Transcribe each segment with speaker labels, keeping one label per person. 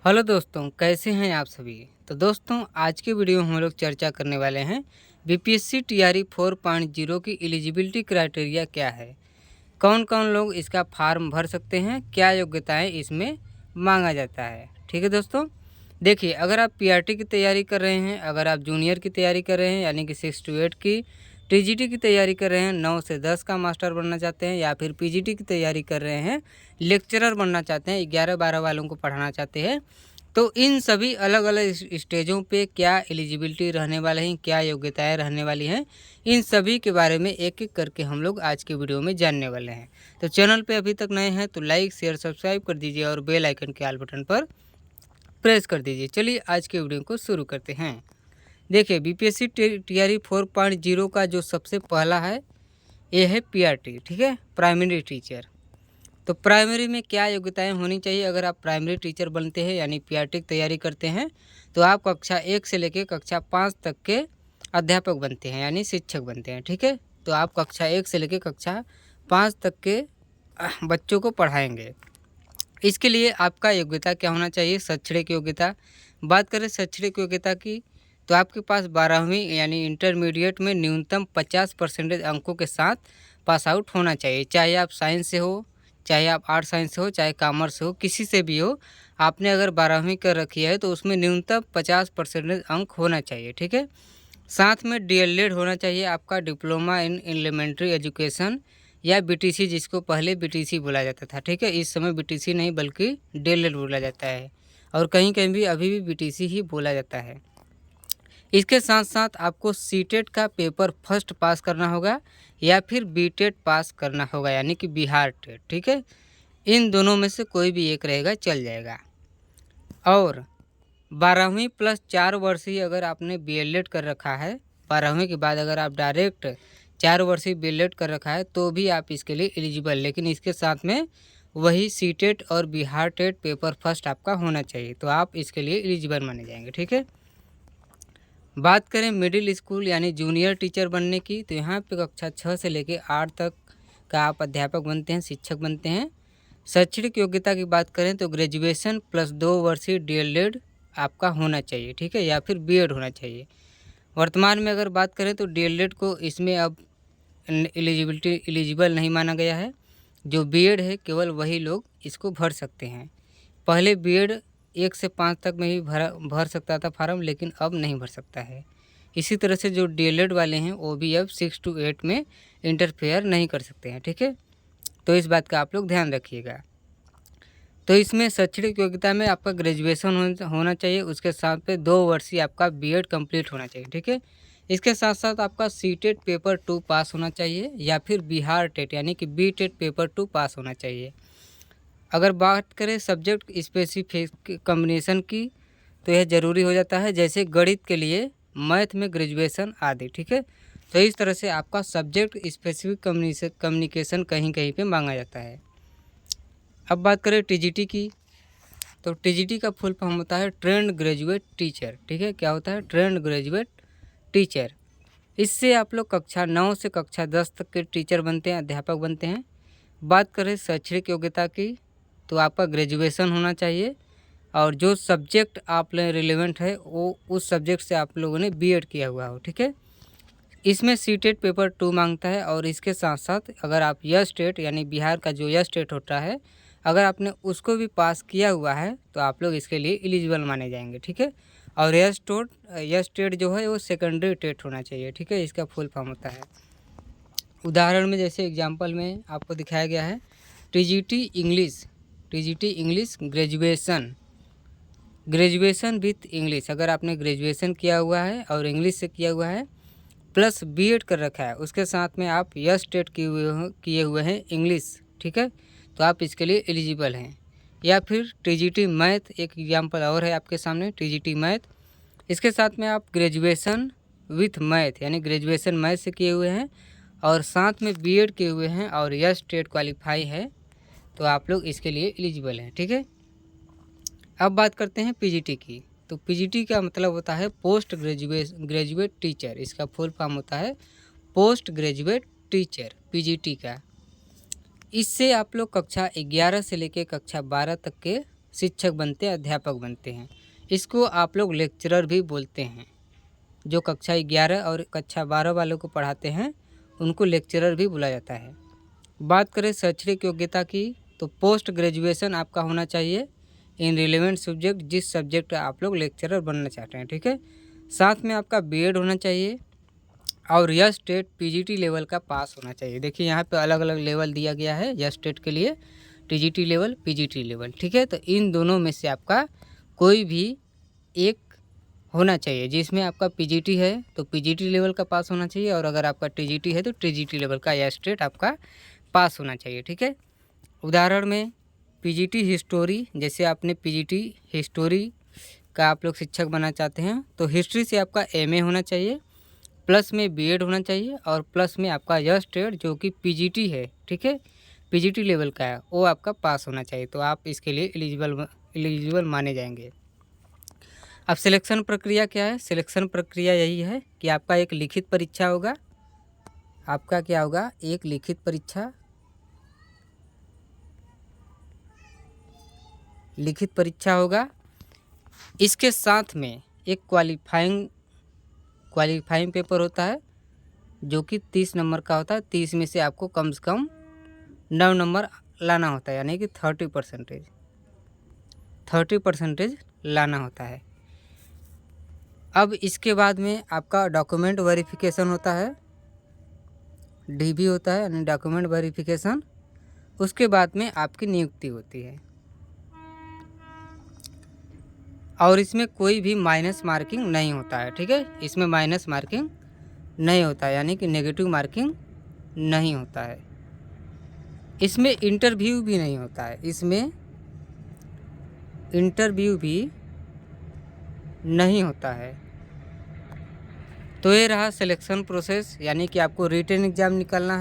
Speaker 1: Hello दोस्तों, कैसे हैं आप सभी। तो दोस्तों, आज के वीडियो में हम लोग चर्चा करने वाले हैं बीपीएससी टीआरई 4.0 की एलिजिबिलिटी क्राइटेरिया क्या है, कौन कौन लोग इसका फॉर्म भर सकते हैं, क्या योग्यताएं इसमें मांगा जाता है। ठीक है दोस्तों, देखिए, अगर आप पीआरटी की तैयारी कर रहे हैं, अगर आप जूनियर की तैयारी कर रहे हैं यानी कि 6 to 8 की, टीजीटी की तैयारी कर रहे हैं, 9 से 10 का मास्टर बनना चाहते हैं, या फिर पीजीटी की तैयारी कर रहे हैं, लेक्चरर बनना चाहते हैं, 11-12 वालों को पढ़ाना चाहते हैं, तो इन सभी अलग अलग स्टेजों पे क्या एलिजिबिलिटी रहने वाले हैं, क्या योग्यताएं रहने वाली हैं, इन सभी के बारे में एक एक करके हम लोग आज के वीडियो में जानने वाले हैं। तो चैनल पे अभी तक नए हैं तो लाइक शेयर सब्सक्राइब कर दीजिए और बेल आइकन के ऑल बटन पर प्रेस कर दीजिए। चलिए आज के वीडियो को शुरू करते हैं। देखिए, बीपीएससी टीआरई 4.0 का जो सबसे पहला है ये है पीआरटी। ठीक है, प्राइमरी टीचर। तो प्राइमरी में क्या योग्यताएं होनी चाहिए। अगर आप प्राइमरी टीचर बनते हैं यानी पीआरटी की तैयारी करते हैं तो आप कक्षा 1 से लेकर कक्षा 5 तक के अध्यापक बनते हैं यानी शिक्षक बनते हैं। ठीक है, तो आप कक्षा 1 से लेकर कक्षा 5 तक के बच्चों को पढ़ाएंगे। इसके लिए आपका योग्यता क्या होना चाहिए। शैक्षणिक योग्यता बात करें शैक्षणिक योग्यता की, तो आपके पास 12वीं यानी इंटरमीडिएट में न्यूनतम 50% अंकों के साथ पास आउट होना चाहिए। चाहे आप साइंस से हो, चाहे आप आर्ट साइंस से हो, चाहे कॉमर्स से हो, किसी से भी हो, आपने अगर 12वीं कर रखी है तो उसमें न्यूनतम 50% अंक होना चाहिए। ठीक है, साथ में डीएलएड होना चाहिए आपका, डिप्लोमा इन एलिमेंट्री एजुकेशन या बीटीसी, जिसको पहले बीटीसी बोला जाता था। ठीक है, इस समय बीटीसी नहीं बल्कि डीएलएड बोला जाता है, और कहीं कहीं भी अभी भी बीटीसी ही बोला जाता है। इसके साथ साथ आपको सीटेट का पेपर फर्स्ट पास करना होगा या फिर बीटेट पास करना होगा यानी कि बिहार टेट। ठीक है, इन दोनों में से कोई भी एक रहेगा, चल जाएगा। और 12वीं प्लस 4 वर्षीय अगर आपने बीएलएड कर रखा है, 12वीं के बाद अगर आप डायरेक्ट 4 वर्षीय बीएलएड कर रखा है तो भी आप इसके लिए एलिजिबल, लेकिन इसके साथ में वही सीटेट और बिहार टेट पेपर फर्स्ट आपका होना चाहिए, तो आप इसके लिए एलिजिबल माने जाएंगे। ठीक है, बात करें मिडिल स्कूल यानी जूनियर टीचर बनने की, तो यहाँ पे कक्षा 6 से लेकर 8 तक का आप अध्यापक बनते हैं, शिक्षक बनते हैं। शैक्षणिक योग्यता की बात करें तो ग्रेजुएशन प्लस 2 वर्षीय डीएलएड आपका होना चाहिए। ठीक है, या फिर बीएड होना चाहिए। वर्तमान में अगर बात करें तो डीएलएड को इसमें अब एलिजिबल नहीं माना गया है। जो बीएड है केवल वही लोग इसको भर सकते हैं। पहले बीएड 1 से 5 तक में ही भर सकता था फार्म, लेकिन अब नहीं भर सकता है। इसी तरह से जो डीएलएड वाले हैं वो भी अब 6 to 8 में इंटरफेयर नहीं कर सकते हैं। ठीक है, तो इस बात का आप लोग ध्यान रखिएगा। तो इसमें शैक्षणिक योग्यता में आपका ग्रेजुएशन होना चाहिए, उसके साथ पे 2 वर्षीय आपका बीएड कंप्लीट होना चाहिए। ठीक है, इसके साथ साथ आपका सीटेट पेपर 2 पास होना चाहिए या फिर बिहार टेट यानी कि बीटेट पेपर 2 पास होना चाहिए। अगर बात करें सब्जेक्ट स्पेसिफिक कम्बिनेशन की, तो यह ज़रूरी हो जाता है, जैसे गणित के लिए मैथ में ग्रेजुएशन आदि। ठीक है, तो इस तरह से आपका सब्जेक्ट स्पेसिफिक कम्युनिकेशन कहीं कहीं पे मांगा जाता है। अब बात करें टीजीटी की, तो टीजीटी का फुल फॉर्म होता है ट्रेंड ग्रेजुएट टीचर। ठीक है, क्या होता है ट्रेंड ग्रेजुएट टीचर। इससे आप लोग कक्षा 9 से कक्षा 10 तक के टीचर बनते हैं, अध्यापक बनते हैं। बात करें शैक्षणिक योग्यता की, तो आपका ग्रेजुएशन होना चाहिए और जो सब्जेक्ट आप ले रिलेवेंट है वो उस सब्जेक्ट से आप लोगों ने बीएड किया हुआ हो। ठीक है, इसमें सीटेट पेपर 2 मांगता है, और इसके साथ साथ अगर आप यस टेट यानी बिहार का जो यस टेट होता है, अगर आपने उसको भी पास किया हुआ है तो आप लोग इसके लिए एलिजिबल माने जाएंगे। ठीक है, और यस टेट जो है वो सेकेंडरी टेट होना चाहिए। ठीक है, इसका फुल फॉर्म होता है। उदाहरण में जैसे एग्जांपल में आपको दिखाया गया है TGT English graduation with English. अगर आपने ग्रेजुएशन किया हुआ है और इंग्लिश से किया हुआ है प्लस बीएड कर रखा है, उसके साथ में आप यस टेट किए हुए हैं इंग्लिश। ठीक है, तो आप इसके लिए एलिजिबल हैं। या फिर टीजीटी मैथ एक एग्जांपल और है आपके सामने, टीजीटी मैथ। इसके साथ में आप ग्रेजुएशन विथ मैथ यानी ग्रेजुएशन मैथ से किए हुए हैं और साथ में बीएड किए हुए हैं और यस टेट क्वालिफाई है, तो आप लोग इसके लिए एलिजिबल हैं। ठीक है, अब बात करते हैं पीजीटी की, तो पीजीटी का मतलब होता है पोस्ट ग्रेजुएट टीचर। इसका फुल फॉर्म होता है पोस्ट ग्रेजुएट टीचर पीजीटी का। इससे आप लोग कक्षा 11 से लेकर कक्षा 12 तक के शिक्षक बनते हैं, अध्यापक बनते हैं। इसको आप लोग लेक्चरर भी बोलते हैं। जो कक्षा 11 और कक्षा 12 वालों को पढ़ाते हैं उनको लेक्चरर भी बोला जाता है। बात करें शैक्षणिक योग्यता की, तो पोस्ट ग्रेजुएशन आपका होना चाहिए इन रिलेवेंट सब्जेक्ट, जिस सब्जेक्ट का आप लोग लेक्चरर बनना चाहते हैं, ठीक है। साथ में आपका बीएड होना चाहिए और यस टेट पीजीटी लेवल का पास होना चाहिए। देखिए यहाँ पे अलग अलग लेवल दिया गया है यस टेट के लिए, टीजीटी लेवल, पीजीटी लेवल, ठीक है। तो इन दोनों में से आपका कोई भी एक होना चाहिए। जिसमें आपका पीजीटी है तो पीजीटी लेवल का पास होना चाहिए, और अगर आपका टीजीटी है तो टीजीटी लेवल का यस टेट आपका पास होना चाहिए, ठीक है। उदाहरण में पीजीटी हिस्टोरी, जैसे आपने पीजीटी हिस्टोरी का आप लोग शिक्षक बनना चाहते हैं तो हिस्ट्री से आपका एमए होना चाहिए, प्लस में बीएड होना चाहिए, और प्लस में आपका यस टेट जो कि पीजीटी है, ठीक है, पीजीटी लेवल का है, वो आपका पास होना चाहिए। तो आप इसके लिए एलिजिबल माने जाएंगे। अब सिलेक्शन प्रक्रिया क्या है? सिलेक्शन प्रक्रिया यही है कि आपका एक लिखित परीक्षा होगा। आपका क्या होगा? एक लिखित परीक्षा, लिखित परीक्षा होगा। इसके साथ में एक क्वालिफाइंग पेपर होता है जो कि 30 नंबर का होता है। 30 में से आपको कम से कम 9 नंबर लाना होता है, यानी कि 30% लाना होता है। अब इसके बाद में आपका डॉक्यूमेंट वेरिफिकेशन होता है, डीबी होता है, यानी डॉक्यूमेंट वेरिफिकेशन। उसके बाद में आपकी नियुक्ति होती है, और इसमें कोई भी माइनस मार्किंग नहीं होता है, ठीक है। इसमें माइनस मार्किंग नहीं होता है, यानी कि नेगेटिव मार्किंग नहीं होता है। इसमें इंटरव्यू भी नहीं होता है, इसमें इंटरव्यू भी नहीं होता है। तो ये रहा सिलेक्शन प्रोसेस, यानी कि आपको रिटन एग्ज़ाम निकालना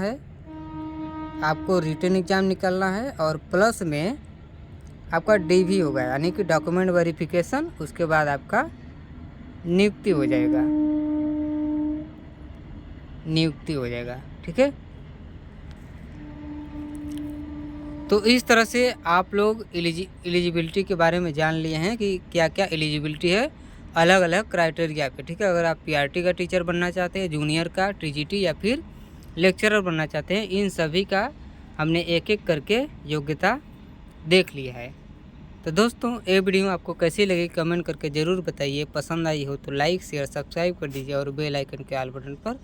Speaker 1: है, और प्लस में आपका डीवी होगा, यानी कि डॉक्यूमेंट वेरिफिकेशन। उसके बाद आपका नियुक्ति हो जाएगा, ठीक है। तो इस तरह से आप लोग एलिजिबिलिटी के बारे में जान लिए हैं कि क्या क्या एलिजिबिलिटी है अलग अलग क्राइटेरिया पे, ठीक है। अगर आप पीआरटी का टीचर बनना चाहते हैं, जूनियर का, टीजीटी या फिर लेक्चरर बनना चाहते हैं, इन सभी का हमने एक एक करके योग्यता देख लिया है। तो दोस्तों ये वीडियो आपको कैसी लगी कमेंट करके ज़रूर बताइए। पसंद आई हो तो लाइक शेयर सब्सक्राइब कर दीजिए, और बेल आइकन के ऑल बटन पर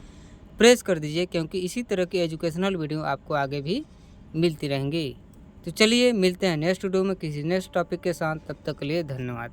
Speaker 1: प्रेस कर दीजिए, क्योंकि इसी तरह की एजुकेशनल वीडियो आपको आगे भी मिलती रहेंगी। तो चलिए मिलते हैं नेक्स्ट वीडियो में किसी नेक्स्ट टॉपिक के साथ। तब तक के लिए धन्यवाद।